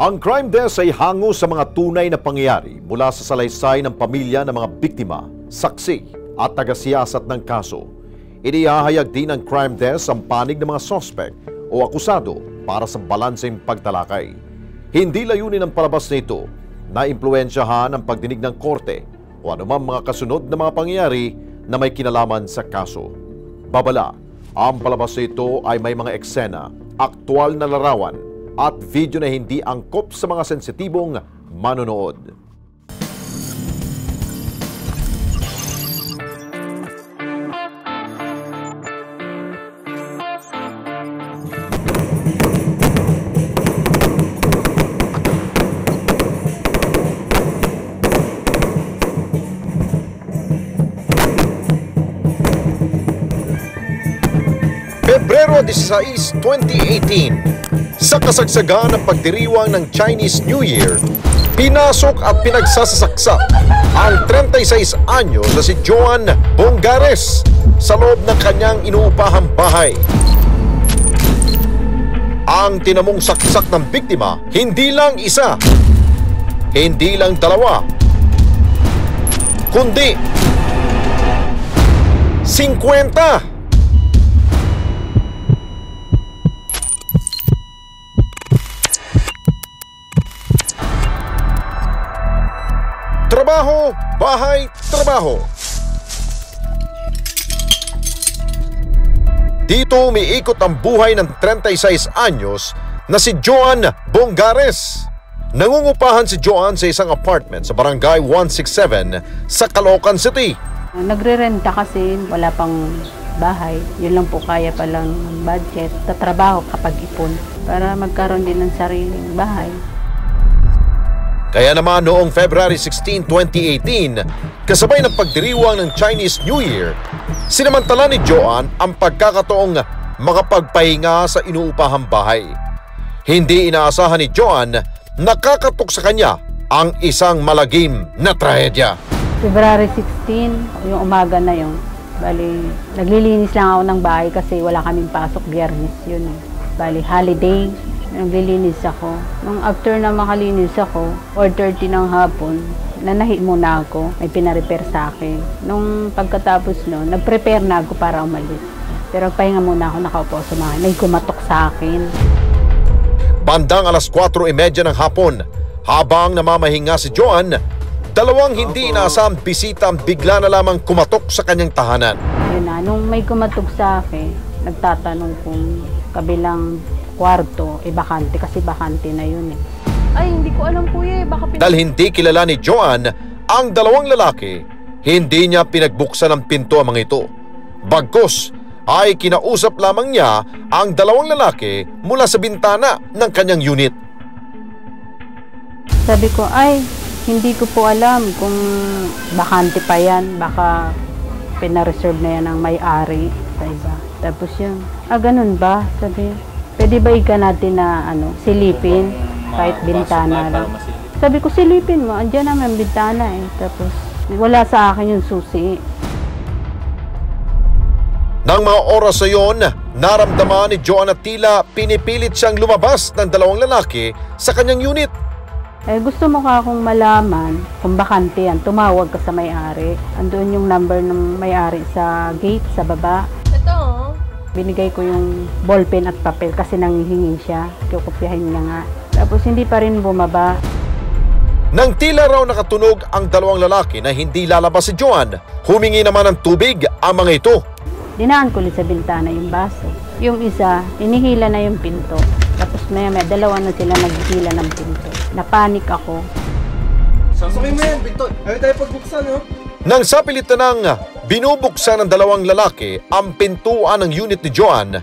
Ang crime desk ay hango sa mga tunay na pangyayari mula sa salaysay ng pamilya ng mga biktima, saksi at tagasiyasat ng kaso. Inihahayag din ng crime desk ang panig ng mga sospek o akusado para sa balanseng pagtalakay. Hindi layunin ng palabas nito na impluwensyahan ang pagdinig ng korte o anumang mga kasunod na mga pangyayari na may kinalaman sa kaso. Babala, ang palabas nito ay may mga eksena, aktwal na larawan at video na hindi angkop sa mga sensitibong manonood. Pebrero 16, 2018. Sa kasagsagan ng pagdiriwang ng Chinese New Year, pinasok at pinagsasasaksak ang 36 anyos na si Joan Bongares sa loob ng kanyang inuupahang bahay. Ang tinamong saksak ng biktima, hindi lang isa, hindi lang dalawa, kundi 50! Trabaho, bahay, trabaho. Dito umiikot ang buhay ng 36 anyos na si Joan Bongares. Nangungupahan si Joan sa isang apartment sa Barangay 167 sa Caloocan City. Nagre-renta kasi wala pang bahay. Yun lang po kaya palang budget. Tatrabaho kapag ipon para magkaroon din ng sariling bahay. Kaya naman noong February 16, 2018, kasabay ng pagdiriwang ng Chinese New Year, sinamantala ni Joan ang pagkakataong makapagpahinga sa inuupahang bahay. Hindi inaasahan ni Joan nakakatok sa kanya ang isang malagim na trahedya. February 16, yung umaga na yun. Bali, naglilinis lang ako ng bahay kasi wala kaming pasok Biyernes yun. Bali, holiday. Naglilinis ako. Nung after na makalinis ako, 4:30 ng hapon, nanahi muna ako. May pinarepair sa akin. Nung pagkatapos no, nag-prepare na ako para umalis. Pero pahinga muna ako, nakaupo sa mga. May kumatok sa akin. Bandang alas 4:30 ng hapon, habang namamahinga si Joan, dalawang hindi inaasahang bisita ang bigla na lamang kumatok sa kanyang tahanan. Yun na, nung may kumatok sa akin, nagtatanong kung kabilang kwarto, bakante kasi bakante na yun eh. Ay, hindi ko alam kuya, baka Dahil hindi kilala ni Joan ang dalawang lalaki, hindi niya pinagbuksan ang pinto ang mga ito. Bagkus ay kinausap lamang niya ang dalawang lalaki mula sa bintana ng kanyang unit. Sabi ko, ay, hindi ko po alam kung bakante pa yan, baka pinareserve na yan ng may-ari sa iba. Tapos yun, ganun ba? Sabi, pwede ba ika natin na silipin kahit bintana lang? Sabi ko, silipin mo, andyan naman bintana eh. Tapos wala sa akin yung susi. Nang mga oras na yon, naramdaman ni Joan at tila pinipilit siyang lumabas ng dalawang lalaki sa kanyang unit. Gusto mo ka akong malaman kung bakante yan, tumawag ka sa may-ari. Andoon yung number ng may-ari sa gate, sa baba. Ito. Binigay ko yung ballpen at papel kasi nanghihingi siya. Kukopyahin niya nga. Tapos hindi pa rin bumaba. Nang tila raw nakatunog ang dalawang lalaki na hindi lalabas si Joan, humingi naman ng tubig ang mga ito. Dinaan ko ulit sa bintana yung baso. Yung isa, inihila na yung pinto. Tapos may dalawa na sila naghihila ng pinto. Napanik ako. Sasakay mo yan, pinto. Ayaw tayo pagbuksan, no? Nang sapilitan ng binubuksan ng dalawang lalaki ang pintuan ng unit ni Joan,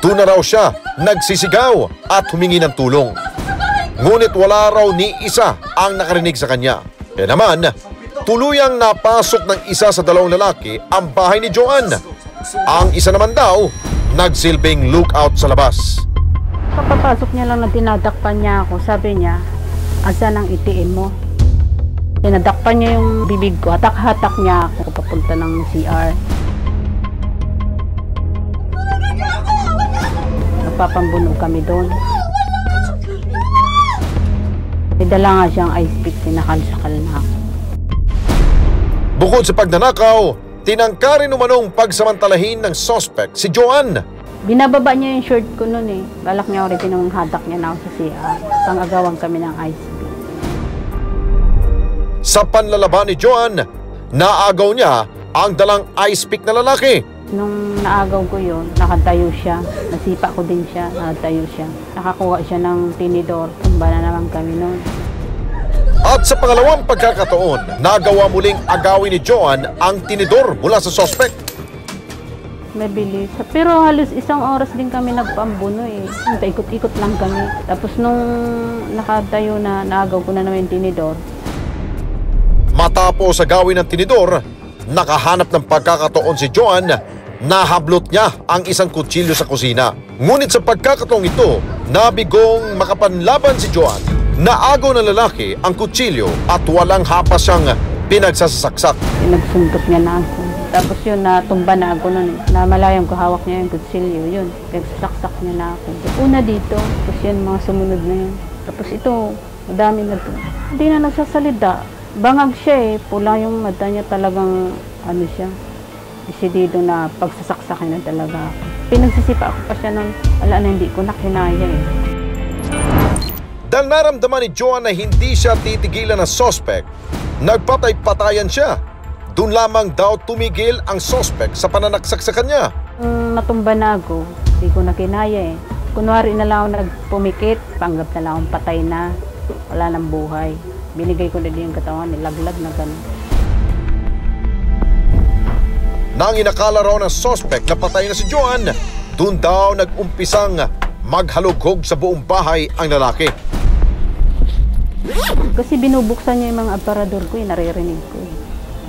doon na raw siya nagsisigaw at humingi ng tulong. Ngunit wala raw ni isa ang nakarinig sa kanya. Kaya naman, tuluyang napasok ng isa sa dalawang lalaki ang bahay ni Joanne. Ang isa naman daw, nagsilbing lookout sa labas. Kapapasok niya lang na tinadakpan niya ako, sabi niya, asan ang itiin mo? Tinadakpan niya yung bibig ko, hatak-hatak niya ako papunta ng CR. Nagpapambunog kami doon. May dala nga siyang ice pick, sinakal-sakal na ako. Bukod sa pagnanakaw, tinangkarin umanong pagsamantalahin ng suspect si Joanne. Binababa niya yung shirt ko noon eh. Balak niya ulit yung hatak niya na ako sa CR. Pang-agawan kami ng ice pick. Sa panlalaban ni Joanne, naagaw niya ang dalang ice pick na lalaki. Nung naagaw ko yun, nakatayo siya. Nasipa ko din siya, nakatayo siya. Nakakuha siya ng tinidor. Tumba na naman kami noon. At sa pangalawang pagkakataon, nagawa muling agawin ni Joanne ang tinidor mula sa suspect. Mabilis. Pero halos isang oras din kami nagpambuno eh. Paikot-ikot lang kami. Tapos nung nakatayo na, naagaw ko na naman yung tinidor. Matapos agawin ng tinidor, nakahanap ng pagkakataon si Joanne. Nahablot niya ang isang kutsilyo sa kusina. Ngunit sa pagkakataong ito, nabigong makapanlaban si Joanne. Naagaw ng lalaki ang kutsilyo at walang hapas siyang pinagsasaksak. Nagsuntok niya na ako. Tapos yun, natumba na ako nun. Namalayang ko hawak niya yung kutsilyo. Yun, nagsasaksak niya na ako. Una dito, tapos yun, mga sumunod na yun. Tapos ito, madami na to. Hindi na nagsasalita. Bangag siya eh. Pula yung mata niya, talagang ano siya. Desidido na pagsasaksakin na talaga ako. Pinagsisipa ako pa siya ng ala na hindi ko nakinaya eh. Dahil naramdaman ni Joanne na hindi siya titigilan ng suspect, nagpatay-patayan siya. Doon lamang daw tumigil ang suspect sa pananaksak sa kanya. Natumba na ako, hindi ko nakinaya eh. Kunwari na lang ako nagpumikit, panggap na lang akong patay na, wala nang buhay. Binigay ko na din yung katawan, nilaglag na gano'n. Nang inakala raw ng suspect na patay na si Joanne, doon daw nag-umpisang maghalughog sa buong bahay ang lalaki. Kasi binubuksan niya yung mga aparador ko, naririnig ko.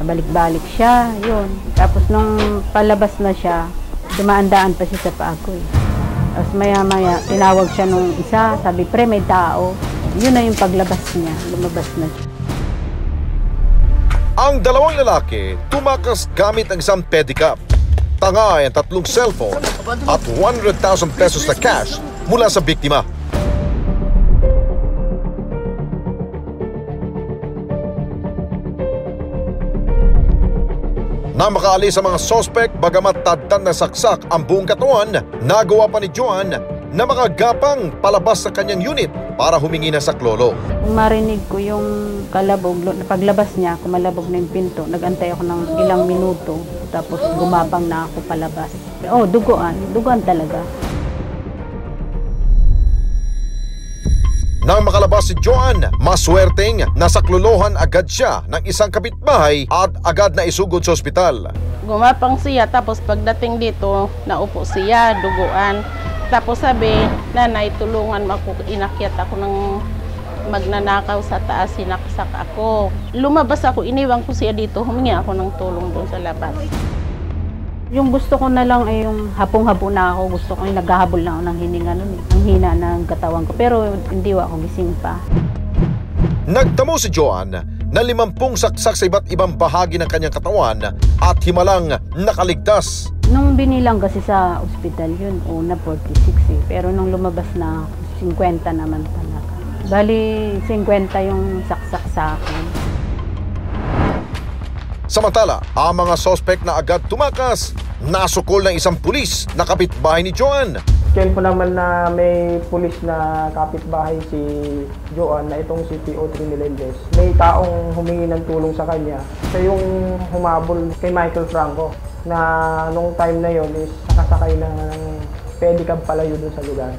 Balik-balik siya, yun. Tapos nung palabas na siya, dumaan-daan pa siya sa paa ko. Tapos maya-maya, tinawag siya nung isa, sabi, pre, may tao. Yun na yung paglabas niya, lumabas na siya. Ang dalawang lalaki tumakas gamit ang isang pedicab, tangay ang 3 cellphone at 100,000 pesos na cash mula sa biktima. Nang makaalis ang mga suspect, bagamat tadtan na saksak ang buong katawan, nagawa pa ni Joanne na makagapang palabas sa kanyang unit para humingi ng saklolo. Kung marinig ko yung kalabog, paglabas niya, kumalabog na yung pinto, nag-antay ako ng ilang minuto, tapos gumapang na ako palabas. Oh, duguan talaga. Nang makalabas si Joanne, maswerteng nasaklolohan agad siya ng isang kapitbahay at agad na isugod sa ospital. Gumapang siya, tapos pagdating dito, naupo siya, duguan. Tapos sabi, nanay, tulungan mo ako, inakyat ako ng magnanakaw sa taas, sinaksak ako. Lumabas ako, iniwan ko siya dito, humingi ako ng tulong doon sa labas. Yung gusto ko na lang ay yung hapong-hapon na ako, gusto ko yung naghahabol na ako ng hininga nun eh. Ang hina ng katawan ko, pero hindi ako gising pa. Nagtamo si Joanne na 50 saksak sa iba't ibang bahagi ng kanyang katawan at himalang nakaligtas. Nung binilang kasi sa ospital yun, una 46 eh. Pero nung lumabas na 50 naman talaga. Bali, 50 yung saksak sa akin. Samantala, ang mga suspect na agad tumakas, nasukol ng isang pulis na kapitbahay ni Joanne. Ken po naman na may pulis na kapitbahay si Joanne na itong si PO3 Melendez. May taong humingi ng tulong sa kanya. Siya yung humabol kay Michael Franco na nung time na yon is nakasakay ng pedicab palayo dun sa lugar.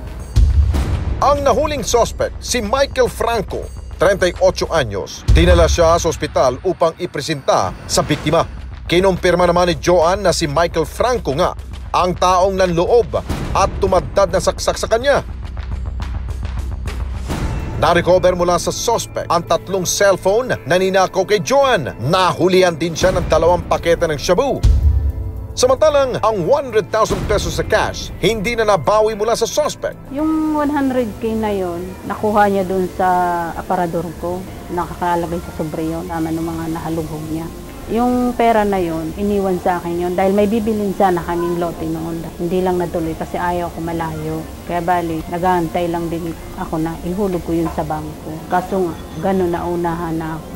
Ang nahuling suspect, si Michael Franco, 38 anyos. Dinala siya sa ospital upang ipresenta sa biktima. Kinumpirma naman ni Joanne na si Michael Franco nga ang taong nanloob at tumadtad na saksak sa kanya. Na-recover mula sa suspect ang 3 cellphone na ninakaw kay Joan. Nahulihan din siya ng 2 pakete ng shabu. Samantalang ang 100,000 pesos sa cash hindi na nabawi mula sa suspect. Yung 100K na yon, nakuha niya dun sa aparador ko. Nakakalagay sa sobre yun, naman ng mga nahalugog niya. Yung pera na yon, iniwan sa akin yon dahil may bibilin sana kaming lote noon. Hindi lang natuloy kasi ayaw ko malayo. Kaya bali, nag-aantay lang din ako na ihulog ko yun sa bangko. Kaso nga, gano'n naunahan na ako.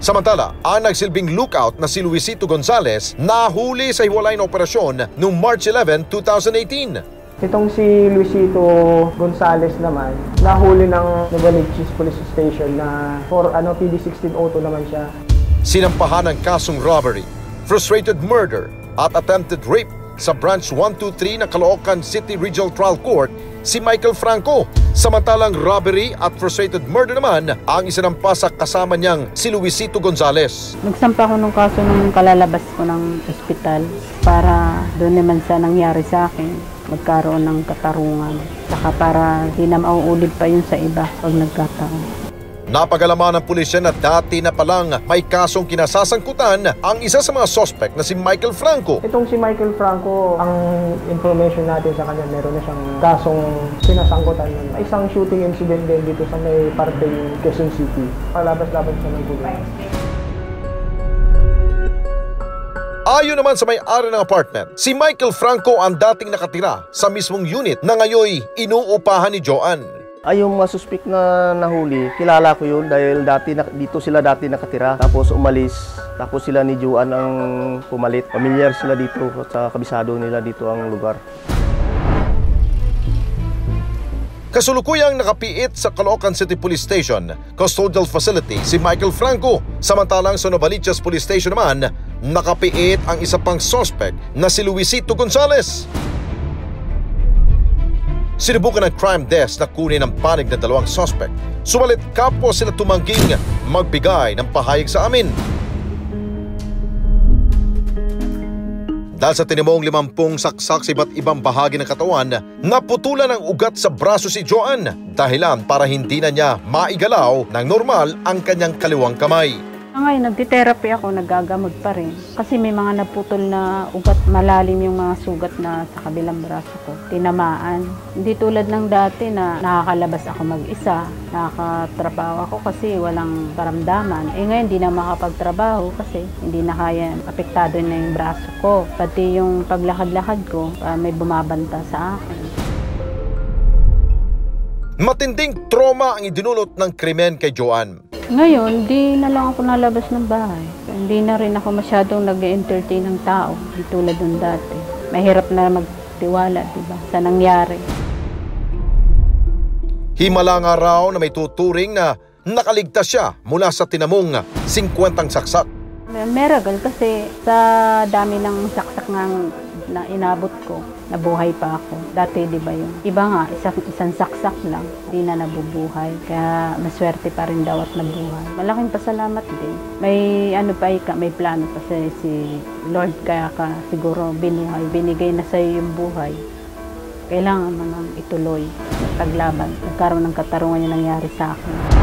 Samantala, ang nagsilbing lookout na si Luisito Gonzales nahuli sa hiwalay na operasyon noong March 11, 2018. Itong si Luisito Gonzales naman, nahuli ng Novaliches Police Station na for PD 1602 naman siya. Sinampahan ng kasong robbery, frustrated murder at attempted rape sa Branch 123 ng Caloocan City Regional Trial Court si Michael Franco. Samantalang robbery at frustrated murder naman ang isinampa sa kasama niyang si Luisito Gonzales. Nagsampa ko ng kaso nung kalalabas ko ng ospital para doon naman sa nangyari sa akin, magkaroon ng katarungan. Saka para di na mauulit pa yun sa iba pag nagkataon. Napagalaman ng pulisya na dati na palang may kasong kinasasangkutan ang isa sa mga suspect na si Michael Franco. Itong si Michael Franco, ang information natin sa kanya, meron na siyang kasong sinasangkutan. Isang shooting incident din dito sa may parteng Quezon City. Palabas-labas siya ng gulo. Ayon naman sa may-ari ng apartment, si Michael Franco ang dating nakatira sa mismong unit na ngayoy inuupahan ni Joan. Ay, yung mga suspect na nahuli, kilala ko yun dahil dito sila dati nakatira. Tapos umalis, tapos sila ni Joan ang pumalit. Pamilyar sila dito sa kabisado nila dito ang lugar. Kasulukuyang nakapiit sa Caloocan City Police Station Custodial Facility si Michael Franco. Samantalang sa Novaliches Police Station naman, nakapiit ang isa pang suspect na si Luisito Gonzales. Sinubukan ng crime desk na kunin ang panig ng 2 suspect. Subalit kapwa sila tumangging magbigay ng pahayag sa amin. Dahil sa tinimong 50 saksak sa iba't ibang bahagi ng katawan, naputulan ang ugat sa braso si Joan. Dahilan para hindi na niya maigalaw ng normal ang kanyang kaliwang kamay. Ngayon, nagti-therapy ako, nagagamot pa rin. Kasi may mga naputol na ugat, malalim yung mga sugat na sa kabilang braso ko. Tinamaan. Hindi tulad ng dati na nakakalabas ako mag-isa, nakakatrabaho ako kasi walang karamdaman. Ngayon, hindi na makapagtrabaho kasi hindi na kaya, apektado na yung braso ko. Pati yung paglakad-lakad ko, may bumabanta sa akin. Matinding trauma ang idinulot ng krimen kay Joan. Ngayon, di na lang ako nalabas ng bahay. Hindi na rin ako masyadong nag-entertain ng tao, di tulad ng dati. Mahirap na magtiwala, diba, sa nangyari. Himala nga raw na may tuturing na nakaligtas siya mula sa tinamong 50 saksak. Miracle kasi sa dami ng saksak na inabot ko, nabuhay pa ako. Dati, di ba yun? Iba nga, isang saksak lang, di na nabubuhay. Kaya maswerte pa rin daw at nabuhay. Malaking pasalamat din. May may plano pa si Lord, kaya ka siguro binuhay. Binigay na sa'yo yung buhay. Kailangan mo nang ituloy, taglaban. Nagkaroon ng katarungan yung nangyari sa akin.